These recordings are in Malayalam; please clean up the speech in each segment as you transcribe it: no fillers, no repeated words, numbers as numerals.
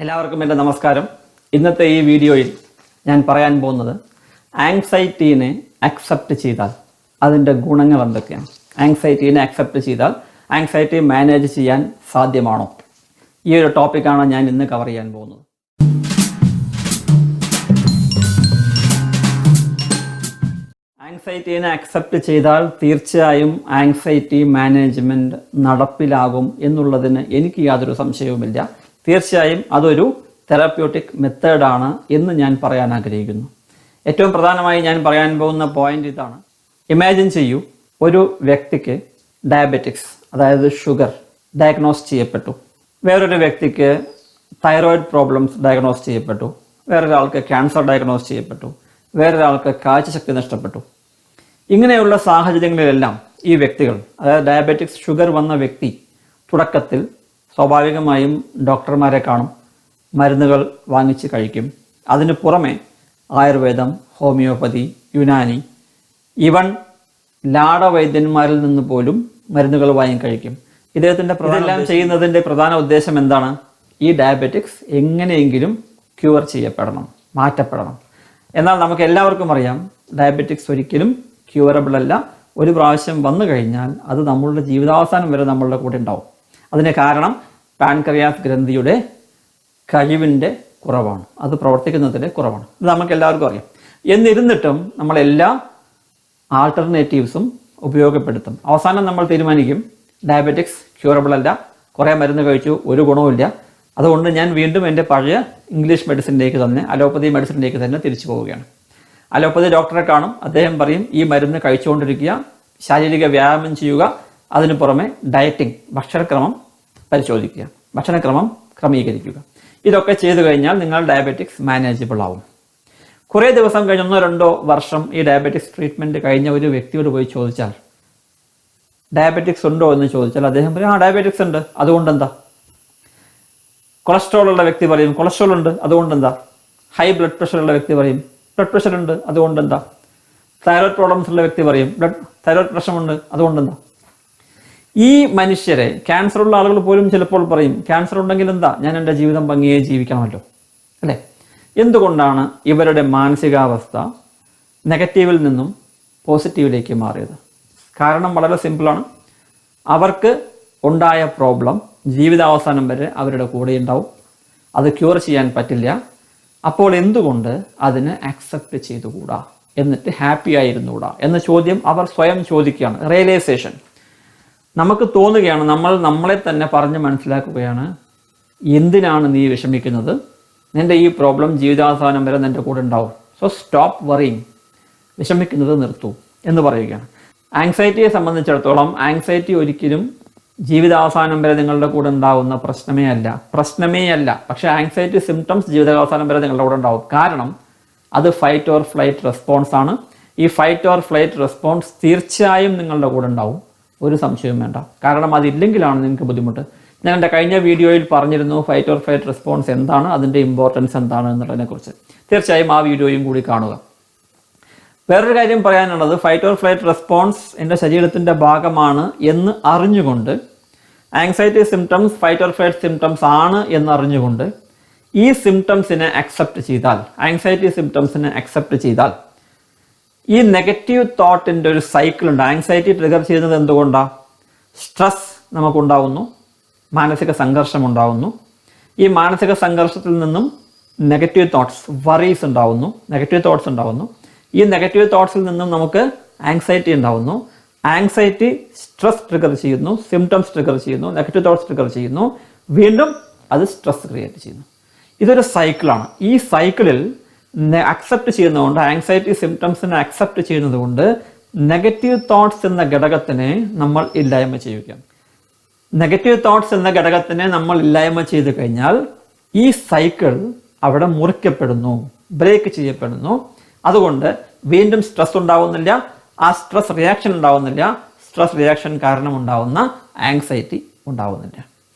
എല്ലാവർക്കും എൻ്റെ നമസ്കാരം. ഇന്നത്തെ ഈ വീഡിയോയിൽ ഞാൻ പറയാൻ പോകുന്നത് ആങ്സൈറ്റീനെ അക്സെപ്റ്റ് ചെയ്താൽ അതിൻ്റെ ഗുണങ്ങൾ എന്തൊക്കെയാണ്. ആങ്സൈറ്റീനെ അക്സെപ്റ്റ് ചെയ്താൽ ആങ്സൈറ്റി മാനേജ് ചെയ്യാൻ സാധ്യമാണോ? ഈ ഒരു ടോപ്പിക്കാണ് ഞാൻ ഇന്ന് കവർ ചെയ്യാൻ പോകുന്നത്. ആങ്സൈറ്റീനെ അക്സെപ്റ്റ് ചെയ്താൽ തീർച്ചയായും ആങ്സൈറ്റി മാനേജ്മെൻറ്റ് നടപ്പിലാകും എന്നുള്ളതിന് എനിക്ക് യാതൊരു സംശയവുമില്ല. തീർച്ചയായും അതൊരു തെറാപ്യൂട്ടിക് മെത്തേഡാണ് എന്ന് ഞാൻ പറയാൻ ആഗ്രഹിക്കുന്നു. ഏറ്റവും പ്രധാനമായി ഞാൻ പറയാൻ പോകുന്ന പോയിന്റ് ഇതാണ്. ഇമാജിൻ ചെയ്യൂ, ഒരു വ്യക്തിക്ക് ഡയബറ്റിക്സ് അതായത് ഷുഗർ ഡയഗ്നോസ് ചെയ്യപ്പെട്ടു, വേറൊരു വ്യക്തിക്ക് തൈറോയിഡ് പ്രോബ്ലംസ് ഡയഗ്നോസ് ചെയ്യപ്പെട്ടു, വേറൊരാൾക്ക് ക്യാൻസർ ഡയഗ്നോസ് ചെയ്യപ്പെട്ടു, വേറൊരാൾക്ക് കാഴ്ചശക്തി നഷ്ടപ്പെട്ടു. ഇങ്ങനെയുള്ള സാഹചര്യങ്ങളിലെല്ലാം ഈ വ്യക്തികൾ, അതായത് ഡയബറ്റിക്സ് ഷുഗർ വന്ന വ്യക്തി തുടക്കത്തിൽ സ്വാഭാവികമായും ഡോക്ടർമാരെ കാണും, മരുന്നുകൾ വാങ്ങിച്ച് കഴിക്കും. അതിന് പുറമെ ആയുർവേദം, ഹോമിയോപ്പതി, യുനാനി, ഈവൻ ലാടവൈദ്യന്മാരിൽ നിന്ന് പോലും മരുന്നുകൾ വാങ്ങി കഴിക്കും. ഇതെല്ലാം ചെയ്യുന്നതിൻ്റെ പ്രധാന ഉദ്ദേശം എന്താണ്? ഈ ഡയബറ്റിക്സ് എങ്ങനെയെങ്കിലും ക്യൂർ ചെയ്യപ്പെടണം, മാറ്റപ്പെടണം. എന്നാൽ നമുക്ക് എല്ലാവർക്കും അറിയാം, ഡയബറ്റിക്സ് ഒരിക്കലും ക്യൂറബിൾ അല്ല. ഒരു പ്രാവശ്യം വന്നു കഴിഞ്ഞാൽ അത് നമ്മളുടെ ജീവിതാവസാനം വരെ നമ്മളുടെ കൂടെ ഉണ്ടാവും. അതിന് കാരണം പാൻക്രിയാസ് ഗ്രന്ഥിയുടെ കഴിവിൻ്റെ കുറവാണ്, അത് പ്രവർത്തിക്കുന്നതിൻ്റെ കുറവാണ്. ഇത് നമുക്ക് എല്ലാവർക്കും അറിയാം. എന്നിരുന്നിട്ടും നമ്മളെല്ലാ ആൾട്ടർനേറ്റീവ്സും ഉപയോഗപ്പെടുത്തും. അവസാനം നമ്മൾ തീരുമാനിക്കും ഡയബറ്റിക്സ് ക്യൂറബിൾ അല്ല, കുറേ മരുന്ന് കഴിച്ചു, ഒരു ഗുണവുമില്ല, അതുകൊണ്ട് ഞാൻ വീണ്ടും എൻ്റെ പഴയ ഇംഗ്ലീഷ് മെഡിസിനിലേക്ക് തന്നെ, അലോപ്പതി മെഡിസിനിലേക്ക് തന്നെ തിരിച്ചു പോവുകയാണ്. അലോപ്പതി ഡോക്ടറെ കാണും, അദ്ദേഹം പറയും ഈ മരുന്ന് കഴിച്ചുകൊണ്ടിരിക്കുക, ശാരീരിക വ്യായാമം ചെയ്യുക, അതിനു പുറമെ ഡയറ്റിംഗ് ഭക്ഷണക്രമം പരിശോധിക്കുക, ഭക്ഷണക്രമം ക്രമീകരിക്കുക. ഇതൊക്കെ ചെയ്തു കഴിഞ്ഞാൽ നിങ്ങൾ ഡയബറ്റിക്സ് മാനേജബിൾ ആവും. കുറേ ദിവസം കഴിഞ്ഞ് 1-2 വർഷം ഈ ഡയബറ്റിക്സ് ട്രീറ്റ്മെൻറ്റ് കഴിഞ്ഞ ഒരു വ്യക്തിയോട് പോയി ചോദിച്ചാൽ ഡയബറ്റിക്സ് ഉണ്ടോ എന്ന് ചോദിച്ചാൽ അദ്ദേഹം പറയും ഡയബറ്റിക്സ് ഉണ്ട്, അതുകൊണ്ടെന്താ? കൊളസ്ട്രോൾ ഉള്ള വ്യക്തി പറയും കൊളസ്ട്രോൾ ഉണ്ട്, അതുകൊണ്ടെന്താ? ഹൈ ബ്ലഡ് പ്രഷർ ഉള്ള വ്യക്തി പറയും ബ്ലഡ് പ്രഷർ ഉണ്ട്, അതുകൊണ്ടെന്താ? തൈറോയ്ഡ് പ്രോബ്ലംസ് ഉള്ള വ്യക്തി പറയും തൈറോയ്ഡ് പ്രശ്നമുണ്ട്, അതുകൊണ്ടെന്താ? ഈ മനുഷ്യരെ, ക്യാൻസർ ഉള്ള ആളുകൾ പോലും ചിലപ്പോൾ പറയും ക്യാൻസർ ഉണ്ടെങ്കിൽ എന്താ, ഞാൻ എൻ്റെ ജീവിതം ഭംഗിയായി ജീവിക്കണമല്ലോ, അല്ലേ? എന്തുകൊണ്ടാണ് ഇവരുടെ മാനസികാവസ്ഥ നെഗറ്റീവിൽ നിന്നും പോസിറ്റീവിലേക്ക് മാറിയത്? കാരണം വളരെ സിമ്പിളാണ്. അവർക്ക് ഉണ്ടായ പ്രോബ്ലം ജീവിതാവസാനം വരെ അവരുടെ കൂടെ ഉണ്ടാവും, അത് ക്യൂർ ചെയ്യാൻ പറ്റില്ല. അപ്പോൾ എന്തുകൊണ്ട് അതിനെ അക്സെപ്റ്റ് ചെയ്തുകൂടാ, എന്നിട്ട് ഹാപ്പി ആയിരുന്നുകൂടാ എന്ന ചോദ്യം അവർ സ്വയം ചോദിക്കുകയാണ്. റിയലൈസേഷൻ നമുക്ക് തോന്നുകയാണ്, നമ്മളെ തന്നെ പറഞ്ഞ് മനസ്സിലാക്കുകയാണ്, എന്തിനാണ് നീ വിഷമിക്കുന്നത്, നിൻ്റെ ഈ പ്രോബ്ലം ജീവിതാവസാനം വരെ നിൻ്റെ കൂടെ ഉണ്ടാവും, സോ സ്റ്റോപ്പ് വറിയിങ്, വിഷമിക്കുന്നത് നിർത്തൂ എന്ന് പറയുകയാണ്. ആങ്സൈറ്റിയെ സംബന്ധിച്ചിടത്തോളം ആങ്സൈറ്റി ഒരിക്കലും ജീവിതാവസാനം വരെ നിങ്ങളുടെ കൂടെ ഉണ്ടാവുന്ന പ്രശ്നമേ അല്ല. പക്ഷേ ആങ്സൈറ്റി സിംറ്റംസ് ജീവിതാവസാനം വരെ നിങ്ങളുടെ കൂടെ ഉണ്ടാവും. കാരണം അത് ഫൈറ്റ് ഓർ ഫ്ലൈറ്റ് റെസ്പോൺസ് ആണ്. ഈ ഫൈറ്റ് ഓർ ഫ്ലൈറ്റ് റെസ്പോൺസ് തീർച്ചയായും നിങ്ങളുടെ കൂടെ ഉണ്ടാവും, ഒരു സംശയവും വേണ്ട. കാരണം അതില്ലെങ്കിലാണ് നിങ്ങൾക്ക് ബുദ്ധിമുട്ട്. ഞാൻ എൻ്റെ കഴിഞ്ഞ വീഡിയോയിൽ പറഞ്ഞിരുന്നു ഫൈറ്റ് ഓർ ഫ്ലൈറ്റ് റെസ്പോൺസ് എന്താണ്, അതിൻ്റെ ഇമ്പോർട്ടൻസ് എന്താണ് എന്നുള്ളതിനെക്കുറിച്ച്. തീർച്ചയായും ആ വീഡിയോയും കൂടി കാണുക. വേറൊരു കാര്യം പറയാനുള്ളത്, ഫൈറ്റ് ഓർ ഫ്ലൈറ്റ് റെസ്പോൺസ് എൻ്റെ ശരീരത്തിൻ്റെ ഭാഗമാണ് എന്ന് അറിഞ്ഞുകൊണ്ട്, anxiety symptoms fight or flight symptoms ആണ് എന്നറിഞ്ഞുകൊണ്ട് ഈ സിംറ്റംസിനെ അക്സെപ്റ്റ് ചെയ്താൽ, ആങ്സൈറ്റി സിംറ്റംസിനെ അക്സെപ്റ്റ് ചെയ്താൽ, ഈ നെഗറ്റീവ് തോട്ടിൻ്റെ ഒരു സൈക്കിൾ ഉണ്ട്. ആങ്സൈറ്റി ട്രിഗർ ചെയ്യുന്നത് എന്തുകൊണ്ടാണ്? സ്ട്രെസ് നമുക്കുണ്ടാവുന്നു, മാനസിക സംഘർഷം ഉണ്ടാവുന്നു. ഈ മാനസിക സംഘർഷത്തിൽ നിന്നും നെഗറ്റീവ് തോട്ട്സ്, വറീസ് ഉണ്ടാവുന്നു, നെഗറ്റീവ് തോട്ട്സ് ഉണ്ടാവുന്നു. ഈ നെഗറ്റീവ് തോട്ട്സിൽ നിന്നും നമുക്ക് ആങ്സൈറ്റി ഉണ്ടാവുന്നു. ആങ്സൈറ്റി സ്ട്രെസ് ട്രിഗർ ചെയ്യുന്നു, സിംറ്റംസ് ട്രിഗർ ചെയ്യുന്നു, നെഗറ്റീവ് തോട്ട്സ് ട്രിഗർ ചെയ്യുന്നു, വീണ്ടും അത് സ്ട്രെസ് ക്രിയേറ്റ് ചെയ്യുന്നു. ഇതൊരു സൈക്കിളാണ്. ഈ സൈക്കിളിൽ അക്സെപ്റ്റ് ചെയ്യുന്നതുകൊണ്ട്, ആങ്സൈറ്റി സിംറ്റംസിനെ അക്സെപ്റ്റ് ചെയ്യുന്നത് കൊണ്ട് നെഗറ്റീവ് തോട്ട്സ് എന്ന ഘടകത്തിനെ നമ്മൾ ഇല്ലായ്മ ചെയ്യുകയാണ്. നെഗറ്റീവ് തോട്ട്സ് എന്ന ഘടകത്തിനെ നമ്മൾ ഇല്ലായ്മ ചെയ്ത് കഴിഞ്ഞാൽ ഈ സൈക്കിൾ അവിടെ മുറിക്കപ്പെടുന്നു, ബ്രേക്ക് ചെയ്യപ്പെടുന്നു. അതുകൊണ്ട് വീണ്ടും സ്ട്രെസ് ഉണ്ടാവുന്നില്ല, ആ സ്ട്രെസ് റിയാക്ഷൻ ഉണ്ടാവുന്നില്ല, സ്ട്രെസ് റിയാക്ഷൻ കാരണം ഉണ്ടാവുന്ന ആങ്സൈറ്റി ഉണ്ടാവുന്നില്ല.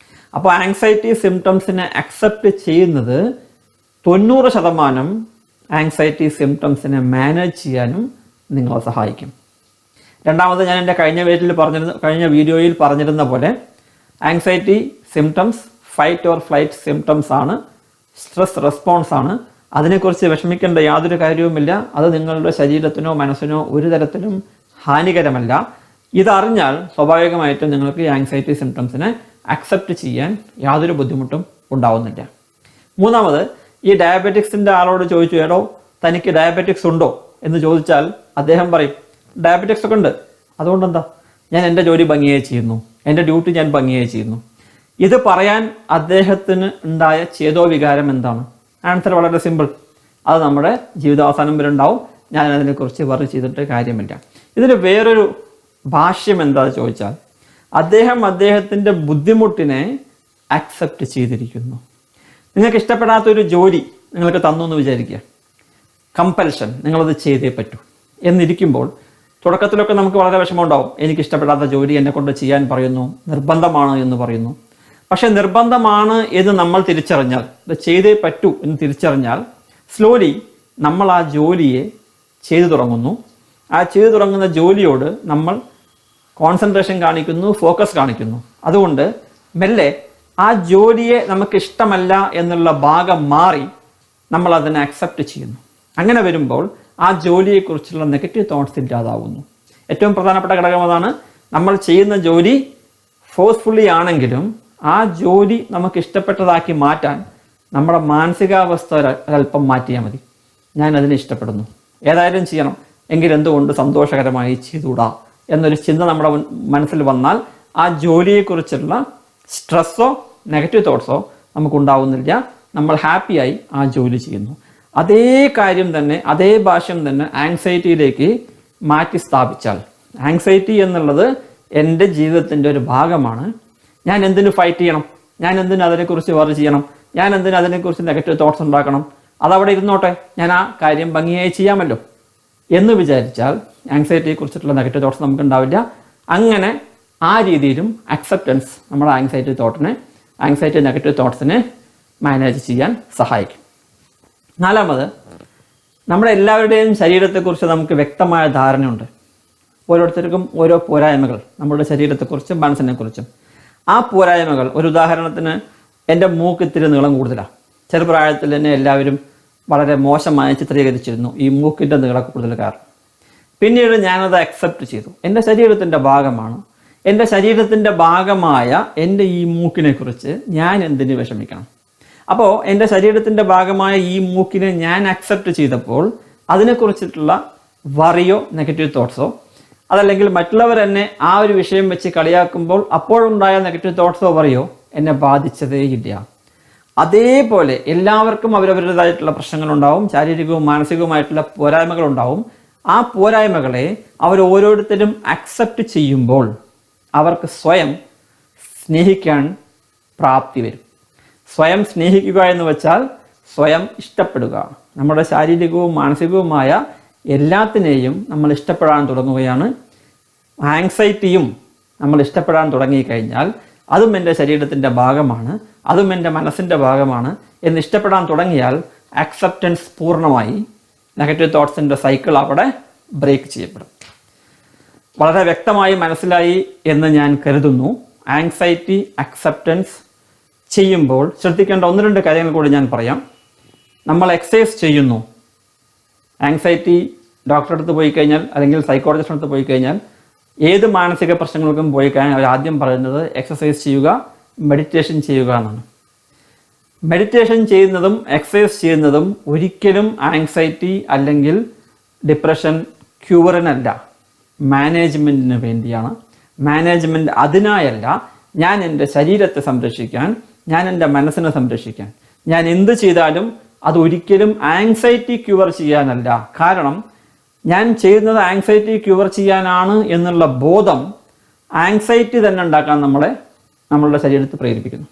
അപ്പോൾ ആങ്സൈറ്റി സിംറ്റംസിനെ അക്സെപ്റ്റ് ചെയ്യുന്നത് 90% ആങ്സൈറ്റി സിംറ്റംസിനെ മാനേജ് ചെയ്യാനും നിങ്ങളെ സഹായിക്കും. രണ്ടാമത്, ഞാൻ എൻ്റെ കഴിഞ്ഞ വീഡിയോയിൽ പറഞ്ഞിരുന്ന പോലെ anxiety symptoms fight or flight symptoms ആണ്. സ്ട്രെസ് റെസ്പോൺസ് ആണ്. അതിനെക്കുറിച്ച് വിഷമിക്കേണ്ട യാതൊരു കാര്യവുമില്ല. അത് നിങ്ങളുടെ ശരീരത്തിനോ മനസ്സിനോ ഒരു തരത്തിലും ഹാനികരമല്ല. ഇതറിഞ്ഞാൽ സ്വാഭാവികമായിട്ടും നിങ്ങൾക്ക് ഈ ആങ്സൈറ്റി സിംറ്റംസിനെ അക്സെപ്റ്റ് ചെയ്യാൻ യാതൊരു ബുദ്ധിമുട്ടും ഉണ്ടാവുന്നില്ല. മൂന്നാമത്, ഈ ഡയബറ്റിക്സിൻ്റെ ആളോട് ചോദിച്ചു, എടോ തനിക്ക് ഡയബറ്റിക്സ് ഉണ്ടോ എന്ന് ചോദിച്ചാൽ അദ്ദേഹം പറയും ഡയബറ്റിക്സ് ഒക്കെ ഉണ്ട്, അതുകൊണ്ടെന്താ, ഞാൻ എൻ്റെ ജോലി ഭംഗിയായി ചെയ്യുന്നു, എൻ്റെ ഡ്യൂട്ടി ഞാൻ ഭംഗിയായി ചെയ്യുന്നു. ഇത് പറയാൻ അദ്ദേഹത്തിന് ഉണ്ടായ ചേതോ വികാരം എന്താണ്? ആൻസർ വളരെ സിമ്പിൾ. അത് നമ്മുടെ ജീവിതാവസാനം വരെ ഉണ്ടാവും. ഞാൻ അതിനെക്കുറിച്ച് വറി ചെയ്തിട്ട് കാര്യമില്ല. ഇതിന് വേറൊരു ഭാഷ്യം എന്താണെന്ന് ചോദിച്ചാൽ, അദ്ദേഹത്തിൻ്റെ ബുദ്ധിമുട്ടിനെ അക്സെപ്റ്റ് ചെയ്തിരിക്കുന്നു. നിങ്ങൾക്ക് ഇഷ്ടപ്പെടാത്തൊരു ജോലി നിങ്ങൾക്ക് തന്നു എന്ന് വിചാരിക്കുക, കമ്പൽഷൻ, നിങ്ങളത് ചെയ്തേ പറ്റൂ എന്നിരിക്കുമ്പോൾ തുടക്കത്തിലൊക്കെ നമുക്ക് വളരെ വിഷമമുണ്ടാവും. എനിക്കിഷ്ടപ്പെടാത്ത ജോലി എന്നെ കൊണ്ട് ചെയ്യാൻ പറയുന്നു, നിർബന്ധമാണ് എന്ന് പറയുന്നു. പക്ഷെ നിർബന്ധമാണ് എന്ന് നമ്മൾ തിരിച്ചറിഞ്ഞാൽ, ഇത് ചെയ്തേ പറ്റൂ എന്ന് തിരിച്ചറിഞ്ഞാൽ സ്ലോലി നമ്മൾ ആ ജോലിയെ ചെയ്തു തുടങ്ങുന്നു. ആ ചെയ്തു തുടങ്ങുന്ന ജോലിയോട് നമ്മൾ കോൺസെൻട്രേഷൻ കാണിക്കുന്നു, ഫോക്കസ് കാണിക്കുന്നു. അതുകൊണ്ട് മെല്ലെ ആ ജോലിയെ നമുക്ക് ഇഷ്ടമല്ല എന്നുള്ള ഭാഗം മാറി നമ്മൾ അതിനെ അക്സെപ്റ്റ് ചെയ്യുന്നു. അങ്ങനെ വരുമ്പോൾ ആ ജോലിയെക്കുറിച്ചുള്ള നെഗറ്റീവ് തോട്ട്സ് ഇല്ലാതാവുന്നു. ഏറ്റവും പ്രധാനപ്പെട്ട ഘടകം അതാണ്. നമ്മൾ ചെയ്യുന്ന ജോലി ഫോഴ്സ്ഫുള്ളി ആണെങ്കിലും ആ ജോലി നമുക്ക് ഇഷ്ടപ്പെട്ടതാക്കി മാറ്റാൻ നമ്മുടെ മാനസികാവസ്ഥ ഒരല്പം മാറ്റിയാൽ മതി. ഞാൻ അതിനെ ഇഷ്ടപ്പെടുന്നു, ഏതായാലും ചെയ്യണം, എങ്കിൽ എന്തുകൊണ്ട് സന്തോഷകരമായി ചെയ്തുകൂടാ എന്നൊരു ചിന്ത നമ്മുടെ മനസ്സിൽ വന്നാൽ ആ ജോലിയെക്കുറിച്ചുള്ള സ്ട്രെസ്സോ നെഗറ്റീവ് തോട്ട്സോ നമുക്കുണ്ടാവുന്നില്ല. നമ്മൾ ഹാപ്പിയായി ആ ജോലി ചെയ്യുന്നു. അതേ കാര്യം തന്നെ, അതേ ഭാഷ്യം തന്നെ ആങ്സൈറ്റിയിലേക്ക് മാറ്റി സ്ഥാപിച്ചാൽ, ആങ്സൈറ്റി എന്നുള്ളത് എൻ്റെ ജീവിതത്തിൻ്റെ ഒരു ഭാഗമാണ്. ഞാൻ എന്തിനു ഫൈറ്റ് ചെയ്യണം? ഞാൻ എന്തിനു അതിനെക്കുറിച്ച് വറി ചെയ്യണം? ഞാൻ എന്തിനു അതിനെക്കുറിച്ച് നെഗറ്റീവ് തോട്ട്സ് ഉണ്ടാക്കണം? അതവിടെ ഇരുന്നോട്ടെ, ഞാൻ ആ കാര്യം ഭംഗിയായി ചെയ്യാമല്ലോ എന്ന് വിചാരിച്ചാൽ ആങ്സൈറ്റിയെക്കുറിച്ചിട്ടുള്ള നെഗറ്റീവ് തോട്ട്സ് നമുക്ക് ഉണ്ടാവില്ല. അങ്ങനെ ആ രീതിയിലും അക്സെപ്റ്റൻസ് നമ്മുടെ ആങ്സൈറ്റി നെഗറ്റീവ് തോട്ട്സിനെ മാനേജ് ചെയ്യാൻ സഹായിക്കും. നാലാമത്, നമ്മുടെ എല്ലാവരുടെയും ശരീരത്തെക്കുറിച്ച് നമുക്ക് വ്യക്തമായ ധാരണയുണ്ട്. ഓരോരുത്തർക്കും ഓരോ പോരായ്മകൾ നമ്മുടെ ശരീരത്തെക്കുറിച്ചും മനസ്സിനെക്കുറിച്ചും. ആ പോരായ്മകൾ, ഒരു ഉദാഹരണത്തിന് എൻ്റെ മൂക്ക് ഇത്തിരി നീളം കൂടുതലാണ്. ചെറുപ്രായത്തിൽ തന്നെ എല്ലാവരും വളരെ മോശമായി ചിത്രീകരിച്ചിരുന്നു ഈ മൂക്കിൻ്റെ നീളം കൂടുതൽ കാരണം. പിന്നീട് ഞാനത് അക്സെപ്റ്റ് ചെയ്തു. എൻ്റെ ശരീരത്തിൻ്റെ ഭാഗമാണ്. എൻ്റെ ശരീരത്തിൻ്റെ ഭാഗമായ എൻ്റെ ഈ മൂക്കിനെക്കുറിച്ച് ഞാൻ എന്തിനു വിഷമിക്കണം? അപ്പോൾ എൻ്റെ ശരീരത്തിൻ്റെ ഭാഗമായ ഈ മൂക്കിനെ ഞാൻ അക്സെപ്റ്റ് ചെയ്തപ്പോൾ അതിനെക്കുറിച്ചിട്ടുള്ള വറിയോ നെഗറ്റീവ് തോട്ട്സോ, അതല്ലെങ്കിൽ മറ്റുള്ളവർ എന്നെ ആ ഒരു വിഷയം വെച്ച് കളിയാക്കുമ്പോൾ അപ്പോഴുണ്ടായ നെഗറ്റീവ് തോട്ട്സോ വറിയോ എന്നെ ബാധിച്ചതേയില്ല. അതേപോലെ എല്ലാവർക്കും അവരവരുടേതായിട്ടുള്ള പ്രശ്നങ്ങളുണ്ടാവും, ശാരീരികവും മാനസികവുമായിട്ടുള്ള പോരായ്മകളുണ്ടാവും. ആ പോരായ്മകളെ അവർ ഓരോരുത്തരും അക്സെപ്റ്റ് ചെയ്യുമ്പോൾ അവർക്ക് സ്വയം സ്നേഹിക്കാൻ പ്രാപ്തി വരും. സ്വയം സ്നേഹിക്കുക എന്ന് വെച്ചാൽ സ്വയം ഇഷ്ടപ്പെടുക. നമ്മുടെ ശാരീരികവും മാനസികവുമായ എല്ലാത്തിനെയും നമ്മൾ ഇഷ്ടപ്പെടാൻ തുടങ്ങുകയാണ്. ആങ്സൈറ്റിയും നമ്മൾ ഇഷ്ടപ്പെടാൻ തുടങ്ങിക്കഴിഞ്ഞാൽ അതും എൻ്റെ ശരീരത്തിൻ്റെ ഭാഗമാണ്, അതും എൻ്റെ മനസ്സിൻ്റെ ഭാഗമാണ് എന്ന് ഇഷ്ടപ്പെടാൻ തുടങ്ങിയാൽ അക്സെപ്റ്റൻസ് പൂർണ്ണമായി നെഗറ്റീവ് തോട്ട്സിൻ്റെ സൈക്കിൾ അവിടെ ബ്രേക്ക് ചെയ്യപ്പെടും. വളരെ വ്യക്തമായി മനസ്സിലായി എന്ന് ഞാൻ കരുതുന്നു. ആങ്സൈറ്റി അക്സെപ്റ്റൻസ് ചെയ്യുമ്പോൾ ശ്രദ്ധിക്കേണ്ട 1-2 കാര്യങ്ങൾ കൂടി ഞാൻ പറയാം. നമ്മൾ എക്സസൈസ് ചെയ്യുന്നു. ആങ്സൈറ്റി ഡോക്ടറെ അടുത്ത് പോയി കഴിഞ്ഞാൽ അല്ലെങ്കിൽ സൈക്കോളജിസ്റ്റിൻ്റെ അടുത്ത് പോയി കഴിഞ്ഞാൽ ഏത് മാനസിക പ്രശ്നങ്ങൾക്കും പോയി കഴിഞ്ഞാൽ അവർ ആദ്യം പറയുന്നത് എക്സസൈസ് ചെയ്യുക, മെഡിറ്റേഷൻ ചെയ്യുക എന്നാണ്. മെഡിറ്റേഷൻ ചെയ്യുന്നതും എക്സസൈസ് ചെയ്യുന്നതും ഒരിക്കലും ആങ്സൈറ്റി അല്ലെങ്കിൽ ഡിപ്രഷൻ ക്യൂറിനല്ല, മാനേജ്മെൻറ്റിന് വേണ്ടിയാണ്. മാനേജ്മെൻറ്റ് അതിനായല്ല. ഞാൻ എൻ്റെ ശരീരത്തെ സംരക്ഷിക്കാൻ, ഞാൻ എൻ്റെ മനസ്സിനെ സംരക്ഷിക്കാൻ, ഞാൻ എന്ത് ചെയ്താലും അതൊരിക്കലും ആങ്സൈറ്റി ക്യൂർ ചെയ്യാനല്ല. കാരണം ഞാൻ ചെയ്യുന്നത് ആങ്സൈറ്റി ക്യൂർ ചെയ്യാനാണ് എന്നുള്ള ബോധം ആങ്സൈറ്റി തന്നെ ഉണ്ടാക്കാൻ നമ്മളുടെ ശരീരത്തെ പ്രേരിപ്പിക്കുന്നു.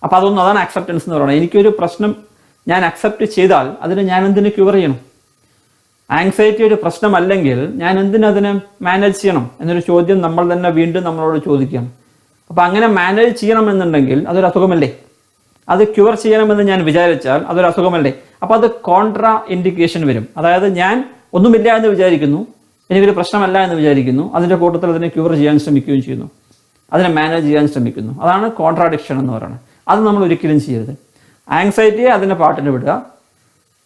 അപ്പോൾ അതാണ് അക്സെപ്റ്റൻസ് എന്ന് പറയുന്നത്. എനിക്കൊരു പ്രശ്നം ഞാൻ അക്സെപ്റ്റ് ചെയ്താൽ അതിന് ഞാൻ എന്തിനു ക്യൂർ ചെയ്യണം? ആങ്സൈറ്റി ഒരു പ്രശ്നമല്ലെങ്കിൽ ഞാൻ എന്തിനതിനെ മാനേജ് ചെയ്യണം എന്നൊരു ചോദ്യം നമ്മൾ തന്നെ വീണ്ടും നമ്മളോട് ചോദിക്കുകയാണ്. അപ്പോൾ അങ്ങനെ മാനേജ് ചെയ്യണമെന്നുണ്ടെങ്കിൽ അതൊരു അസുഖമല്ലേ? അത് ക്യൂർ ചെയ്യണമെന്ന് ഞാൻ വിചാരിച്ചാൽ അതൊരു അസുഖമല്ലേ? അപ്പോൾ അത് കോൺട്രാ ഇൻഡിക്കേഷൻ വരും. അതായത് ഞാൻ ഒന്നുമില്ല എന്ന് വിചാരിക്കുന്നു, എനിക്കൊരു പ്രശ്നമല്ല എന്ന് വിചാരിക്കുന്നു, അതിൻ്റെ കൂട്ടത്തിൽ അതിനെ ക്യൂർ ചെയ്യാൻ ശ്രമിക്കുകയും ചെയ്യുന്നു, അതിനെ മാനേജ് ചെയ്യാൻ ശ്രമിക്കുന്നു. അതാണ് കോൺട്രാഡിക്ഷൻ എന്ന് പറയുന്നത്. അത് നമ്മൾ ഒരിക്കലും ചെയ്യരുത്. ആങ്സൈറ്റിയെ അതിൻ്റെ പാട്ടിന് വിടുക.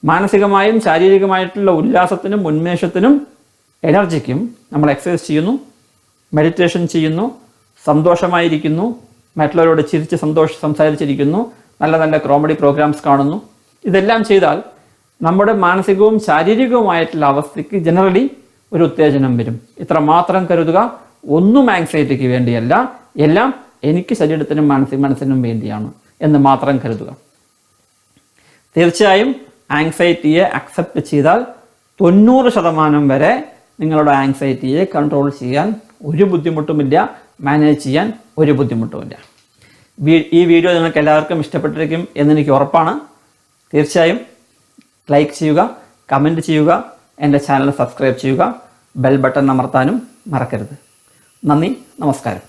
മാനസികമായും ശാരീരികമായിട്ടുള്ള ഉല്ലാസത്തിനും ഉന്മേഷത്തിനും എനർജിക്കും നമ്മൾ എക്സസൈസ് ചെയ്യുന്നു, മെഡിറ്റേഷൻ ചെയ്യുന്നു, സന്തോഷമായിരിക്കുന്നു, മറ്റുള്ളവരോട് ചിരിച്ച് സംസാരിച്ചിരിക്കുന്നു, നല്ല നല്ല കോമഡി പ്രോഗ്രാംസ് കാണുന്നു. ഇതെല്ലാം ചെയ്താൽ നമ്മുടെ മാനസികവും ശാരീരികവുമായിട്ടുള്ള അവസ്ഥയ്ക്ക് ജനറലി ഒരു ഉത്തേജനം വരും. ഇത്ര മാത്രം കരുതുക. ഒന്നും ആങ്സൈറ്റിക്ക് വേണ്ടിയല്ല, എല്ലാം എനിക്ക് ശരീരത്തിനും മനസ്സിനും വേണ്ടിയാണ് എന്ന് മാത്രം കരുതുക. തീർച്ചയായും ആങ്സൈറ്റിയെ അക്സെപ്റ്റ് ചെയ്താൽ 90% വരെ നിങ്ങളുടെ ആങ്സൈറ്റിയെ കൺട്രോൾ ചെയ്യാൻ ഒരു ബുദ്ധിമുട്ടുമില്ല, മാനേജ് ചെയ്യാൻ ഒരു ബുദ്ധിമുട്ടുമില്ല. ഈ വീഡിയോ നിങ്ങൾക്ക് എല്ലാവർക്കും ഇഷ്ടപ്പെട്ടിരിക്കും എന്നെനിക്ക് ഉറപ്പാണ്. തീർച്ചയായും ലൈക്ക് ചെയ്യുക, കമൻറ്റ് ചെയ്യുക, എൻ്റെ ചാനൽ സബ്സ്ക്രൈബ് ചെയ്യുക, ബെൽ ബട്ടൺ അമർത്താനും മറക്കരുത്. നന്ദി, നമസ്കാരം.